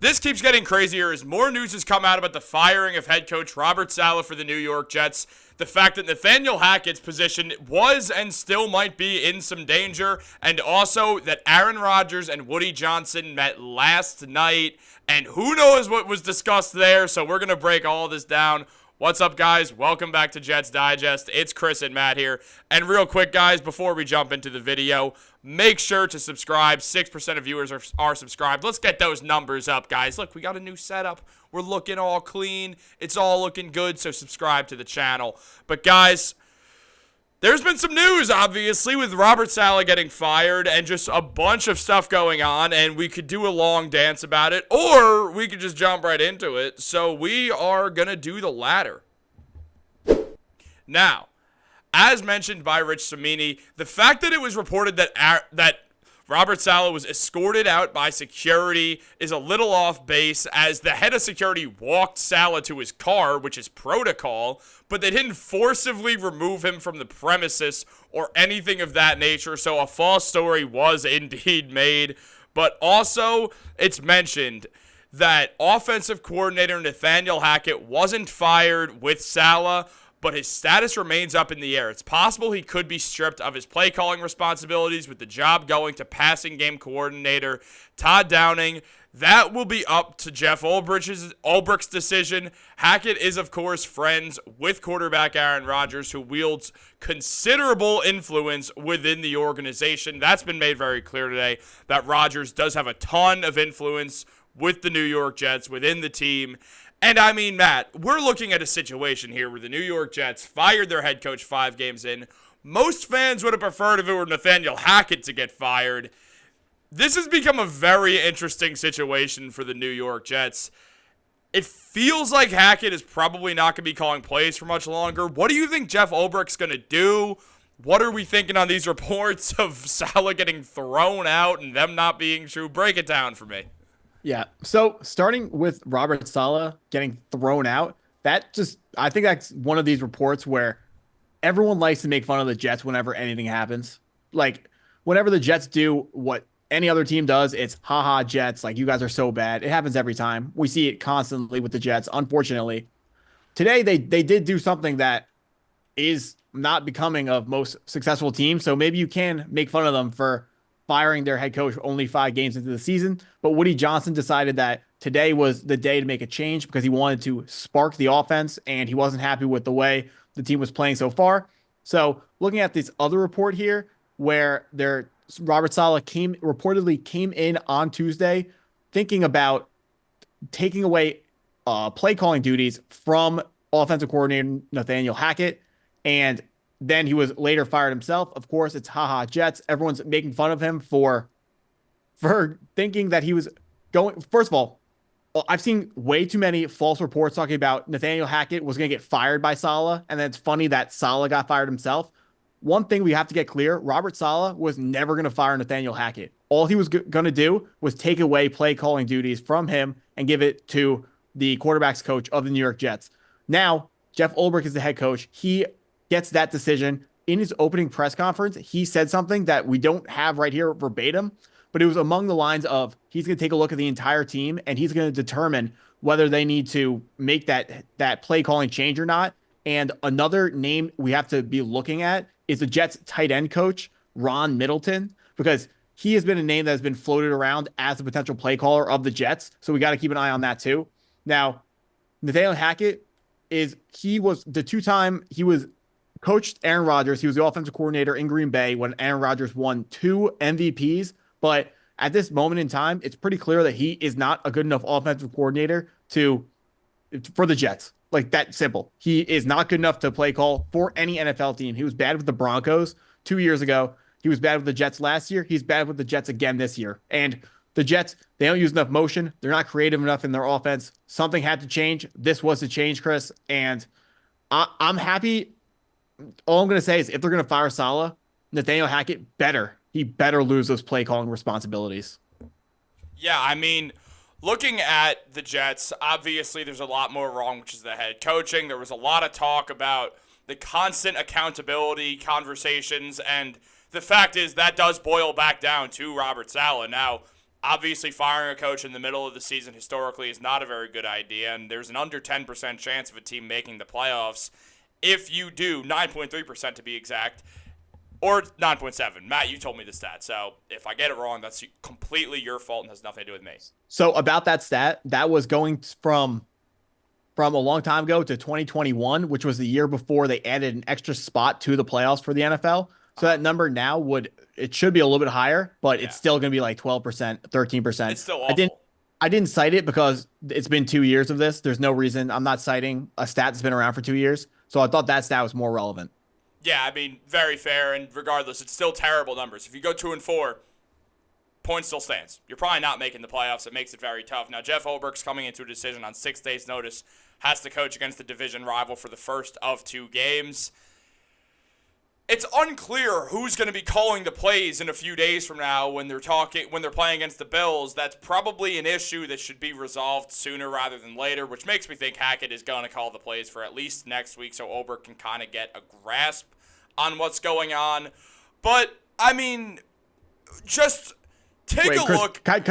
This keeps getting crazier as more news has come out about the firing of head coach Robert Saleh for the New York Jets. The fact that Nathaniel Hackett's position was and still might be in some danger. And also that Aaron Rodgers and Woody Johnson met last night. And who knows what was discussed there. So we're going to break all this down. What's up, guys? Welcome back to Jets Digest. It's Chris and Matt here. And real quick, guys, before we jump into the video, make sure to subscribe. 6% of viewers are subscribed. Let's get those numbers up, guys. Look, we got a new setup. We're looking all clean. It's all looking good, so subscribe to the channel. But, guys, there's been some news, obviously, with Robert Saleh getting fired and just a bunch of stuff going on, and we could do a long dance about it, or we could just jump right into it. So we are going to do the latter. Now, as mentioned by Rich Cimini, the fact that it was reported that Robert Saleh was escorted out by security is a little off base, as the head of security walked Saleh to his car, which is protocol, but they didn't forcibly remove him from the premises or anything of that nature, so a false story was indeed made. But also, it's mentioned that offensive coordinator Nathaniel Hackett wasn't fired with Saleh, but his status remains up in the air. It's possible he could be stripped of his play calling responsibilities, with the job going to passing game coordinator Todd Downing. That will be up to Jeff Ulbrich's decision. Hackett is, of course, friends with quarterback Aaron Rodgers, who wields considerable influence within the organization. That's been made very clear today, that Rodgers does have a ton of influence with the New York Jets, within the team. And I mean, Matt, we're looking at a situation here where the New York Jets fired their head coach 5 games in. Most fans would have preferred if it were Nathaniel Hackett to get fired. This has become a very interesting situation for the New York Jets. It feels like Hackett is probably not going to be calling plays for much longer. What do you think Jeff Ulbrich's going to do? What are we thinking on these reports of Saleh getting thrown out and them not being true? Break it down for me. Yeah. So starting with Robert Saleh getting thrown out, I think that's one of these reports where everyone likes to make fun of the Jets whenever anything happens. Like, whenever the Jets do what any other team does, it's haha Jets, like, you guys are so bad. It happens every time. We see it constantly with the Jets, unfortunately. Today, they did do something that is not becoming of most successful teams, so maybe you can make fun of them for firing their head coach only 5 games into the season. But Woody Johnson decided that today was the day to make a change because he wanted to spark the offense, and he wasn't happy with the way the team was playing so far. So looking at this other report here, where Robert Saleh reportedly came in on Tuesday thinking about taking away play calling duties from offensive coordinator Nathaniel Hackett, and then he was later fired himself. Of course, it's haha Jets. Everyone's making fun of him for thinking that he was going. First of all, I've seen way too many false reports talking about Nathaniel Hackett was going to get fired by Saleh, and then it's funny that Saleh got fired himself. One thing we have to get clear, Robert Saleh was never going to fire Nathaniel Hackett. All he was going to do was take away play calling duties from him and give it to the quarterback's coach of the New York Jets. Now, Jeff Ulbrich is the head coach. He gets that decision. In his opening press conference, he said something that we don't have right here verbatim, but it was among the lines of he's going to take a look at the entire team and he's going to determine whether they need to make that play calling change or not. And another name we have to be looking at is the Jets tight end coach, Ron Middleton, because he has been a name that has been floated around as a potential play caller of the Jets. So we got to keep an eye on that too. Now, Nathaniel Hackett he was coached Aaron Rodgers. He was the offensive coordinator in Green Bay when Aaron Rodgers won 2 MVPs. But at this moment in time, it's pretty clear that he is not a good enough offensive coordinator for the Jets. Like, that simple. He is not good enough to play call for any NFL team. He was bad with the Broncos 2 years ago. He was bad with the Jets last year. He's bad with the Jets again this year. And the Jets, they don't use enough motion. They're not creative enough in their offense. Something had to change. This was the change, Chris. And I'm happy. All I'm going to say is if they're going to fire Saleh, Nathaniel Hackett he better lose those play calling responsibilities. Yeah, I mean, looking at the Jets, obviously there's a lot more wrong, which is the head coaching. There was a lot of talk about the constant accountability conversations, and the fact is that does boil back down to Robert Saleh. Now, Obviously, firing a coach in the middle of the season historically is not a very good idea, and there's an under 10% chance of a team making the playoffs. If you do, 9.3% to be exact, or 9.7. Matt, you told me the stat, so if I get it wrong, that's completely your fault and has nothing to do with me. So about that stat, that was going from a long time ago to 2021, which was the year before they added an extra spot to the playoffs for the NFL. So that number now it should be a little bit higher, but it's still going to be like 12%, 13%. It's still awful. I didn't cite it because it's been 2 years of this. There's no reason. I'm not citing a stat that's been around for 2 years. So I thought that stat was more relevant. Yeah, I mean, very fair, and regardless, it's still terrible numbers. If you go 2-4, point still stands. You're probably not making the playoffs. It makes it very tough. Now, Jeff Ulbrich's coming into a decision on 6 days' notice, has to coach against the division rival for the first of 2 games. It's unclear who's going to be calling the plays in a few days from now when they're playing against the Bills. That's probably an issue that should be resolved sooner rather than later, which makes me think Hackett is going to call the plays for at least next week so Ulbrich can kind of get a grasp on what's going on. But, I mean, just take a Chris, look. Can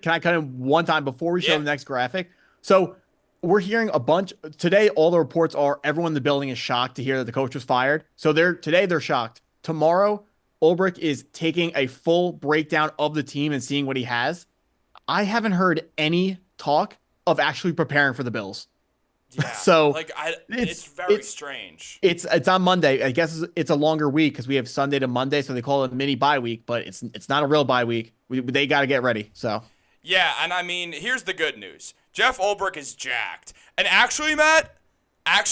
I cut in one time before we show the next graphic? So we're hearing a bunch today. All the reports are everyone in the building is shocked to hear that the coach was fired. So today they're shocked. Tomorrow, Ulbrich is taking a full breakdown of the team and seeing what he has. I haven't heard any talk of actually preparing for the Bills. Yeah, so it's very strange. It's on Monday. I guess it's a longer week because we have Sunday to Monday, so they call it a mini bye week, but it's not a real bye week. They got to get ready. So yeah, and I mean, here's the good news. Jeff Ulbrich is jacked. And actually, Matt, I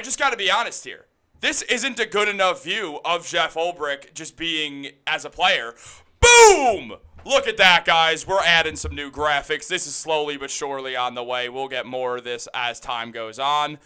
just got to be honest here. This isn't a good enough view of Jeff Ulbrich just being as a player. Boom! Look at that, guys. We're adding some new graphics. This is slowly but surely on the way. We'll get more of this as time goes on.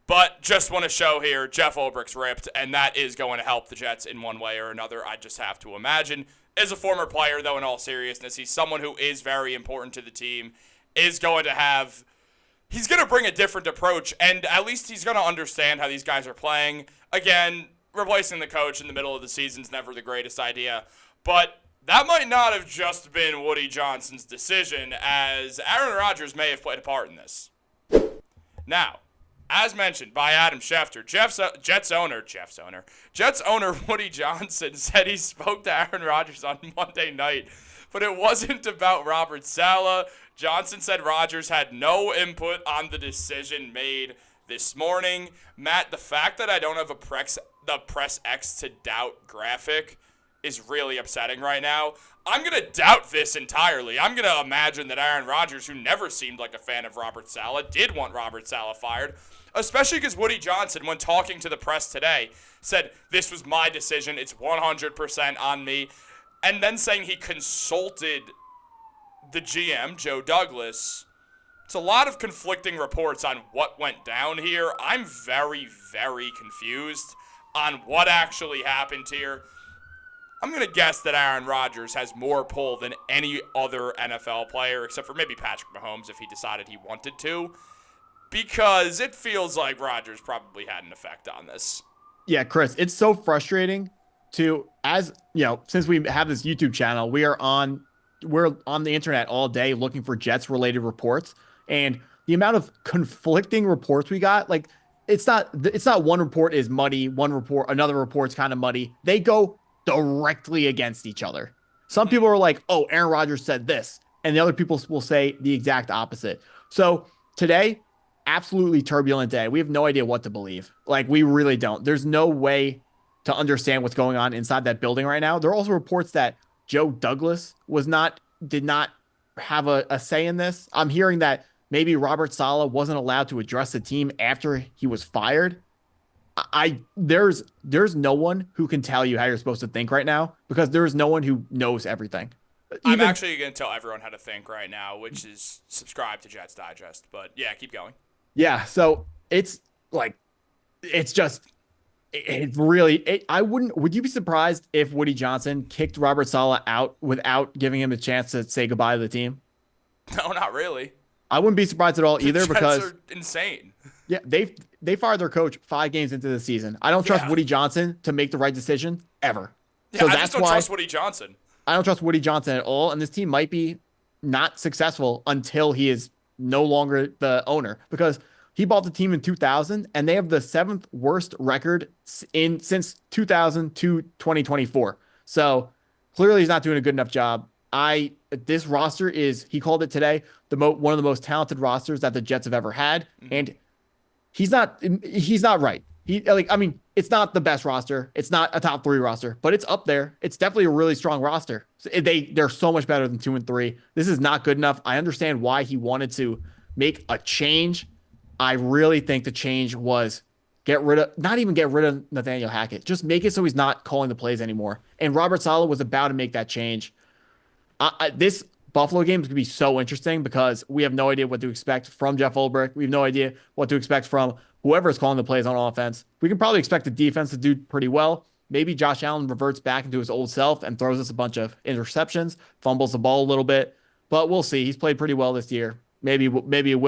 But just want to show here, Jeff Ulbrich's ripped, and that is going to help the Jets in one way or another, I just have to imagine. As a former player, though, in all seriousness, he's someone who is very important to the team. He's going to bring a different approach, and at least he's going to understand how these guys are playing. Again, replacing the coach in the middle of the season is never the greatest idea, but that might not have just been Woody Johnson's decision, as Aaron Rodgers may have played a part in this. Now, as mentioned by Adam Schefter, Jets owner Woody Johnson said he spoke to Aaron Rodgers on Monday night, but it wasn't about Robert Saleh. Johnson said Rodgers had no input on the decision made this morning. Matt, the fact that I don't have the Press X to doubt graphic is really upsetting right now. I'm going to doubt this entirely. I'm going to imagine that Aaron Rodgers, who never seemed like a fan of Robert Saleh, did want Robert Saleh fired, especially because Woody Johnson, when talking to the press today, said, "This was my decision. It's 100% on me." And then saying he consulted the GM, Joe Douglas. It's a lot of conflicting reports on what went down here. I'm very, very confused on what actually happened here. I'm going to guess that Aaron Rodgers has more pull than any other NFL player, except for maybe Patrick Mahomes if he decided he wanted to, because it feels like Rodgers probably had an effect on this. Yeah, Chris, it's so frustrating since we have this YouTube channel, we're on the internet all day looking for Jets related reports, and the amount of conflicting reports we got, like it's not one report is muddy, another report's kind of muddy. They go directly against each other. Some people are like, "Oh, Aaron Rodgers said this," and the other people will say the exact opposite. So today, absolutely turbulent day. We have no idea what to believe. Like, we really don't. There's no way to understand what's going on inside that building right now. There are also reports that Joe Douglas did not have a say in this. I'm hearing that maybe Robert Saleh wasn't allowed to address the team after he was fired. There's no one who can tell you how you're supposed to think right now, because there's no one who knows everything. I'm actually going to tell everyone how to think right now, which is subscribe to Jets Digest. But yeah, keep going. Yeah, so it's like, it's just, it really, would you be surprised if Woody Johnson kicked Robert Saleh out without giving him a chance to say goodbye to the team? No, not really. I wouldn't be surprised at all either, Jets because are insane. Yeah, they fired their coach 5 games into the season. I don't trust Woody Johnson to make the right decision ever. Yeah, So I that's just don't trust Woody Johnson. I don't trust Woody Johnson at all, and this team might be not successful until he is no longer the owner because he bought the team in 2000 and they have the seventh worst record in since 2000 to 2024. So clearly he's not doing a good enough job. This roster is, he called it today, one of the most talented rosters that the Jets have ever had, and he's not right. It's not the best roster. It's not a top 3 roster, but it's up there. It's definitely a really strong roster. They're so much better than 2 and 3. This is not good enough. I understand why he wanted to make a change. I really think the change was not even get rid of Nathaniel Hackett. Just make it so he's not calling the plays anymore. And Robert Saleh was about to make that change. This Buffalo game is going to be so interesting because we have no idea what to expect from Jeff Ulbrich. We have no idea what to expect from whoever is calling the plays on offense. We can probably expect the defense to do pretty well. Maybe Josh Allen reverts back into his old self and throws us a bunch of interceptions, fumbles the ball a little bit, but we'll see. He's played pretty well this year. Maybe he will,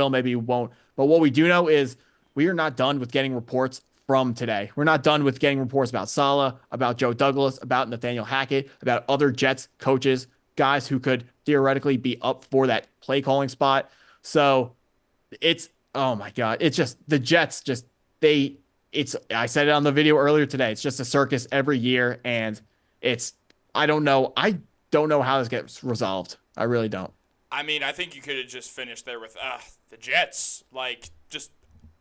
maybe he won't. But what we do know is we are not done with getting reports from today. We're not done with getting reports about Saleh, about Joe Douglas, about Nathaniel Hackett, about other Jets coaches, guys who could theoretically be up for that play calling spot. So oh my God, it's just the Jets I said it on the video earlier today. It's just a circus every year. And I don't know how this gets resolved. I really don't. I mean, I think you could have just finished there with the Jets. Just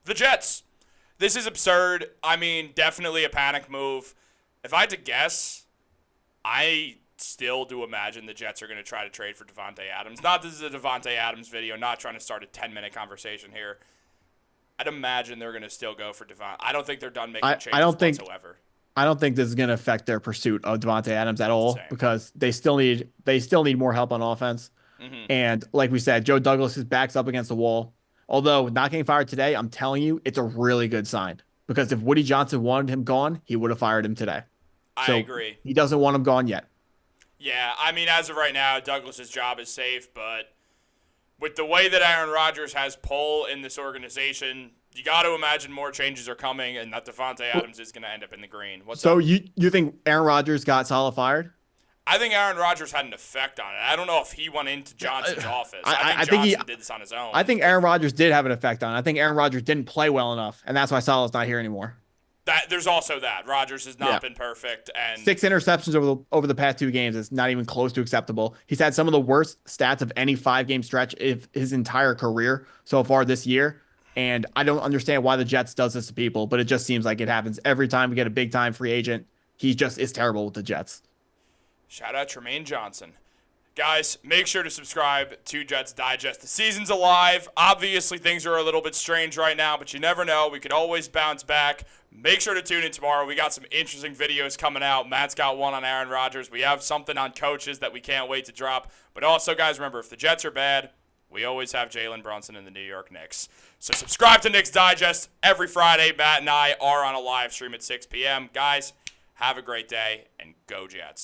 the Jets. This is absurd. I mean, definitely a panic move. If I had to guess, I still do imagine the Jets are going to try to trade for Davante Adams. Not this is a Davante Adams video, not trying to start a 10-minute conversation here. I'd imagine they're going to still go for Davante. I don't think they're done making changes whatsoever. I don't think this is going to affect their pursuit of Davante Adams at all because they still need more help on offense. Mm-hmm. And like we said, Joe Douglas' back's up against the wall. Although not getting fired today, I'm telling you, it's a really good sign because if Woody Johnson wanted him gone, he would have fired him today. I agree. He doesn't want him gone yet. Yeah, I mean, as of right now, Douglas's job is safe, but with the way that Aaron Rodgers has pull in this organization, you got to imagine more changes are coming and that Davante Adams is going to end up in the green. So you think Aaron Rodgers got Saleh fired? I think Aaron Rodgers had an effect on it. I don't know if he went into Johnson's office. I think Johnson did this on his own. I think Aaron Rodgers did have an effect on it. I think Aaron Rodgers didn't play well enough, and that's why Saleh's not here anymore. There's also that. Rodgers has not been perfect. And 6 interceptions over the past 2 games is not even close to acceptable. He's had some of the worst stats of any 5-game stretch of his entire career so far this year. And I don't understand why the Jets does this to people, but it just seems like it happens every time we get a big-time free agent. He just is terrible with the Jets. Shout out Tremaine Johnson. Guys, make sure to subscribe to Jets Digest. The season's alive. Obviously, things are a little bit strange right now, but you never know. We could always bounce back. Make sure to tune in tomorrow. We got some interesting videos coming out. Matt's got one on Aaron Rodgers. We have something on coaches that we can't wait to drop. But also, guys, remember, if the Jets are bad, we always have Jalen Brunson in the New York Knicks. So subscribe to Knicks Digest every Friday. Matt and I are on a live stream at 6 p.m. Guys, have a great day, and go Jets.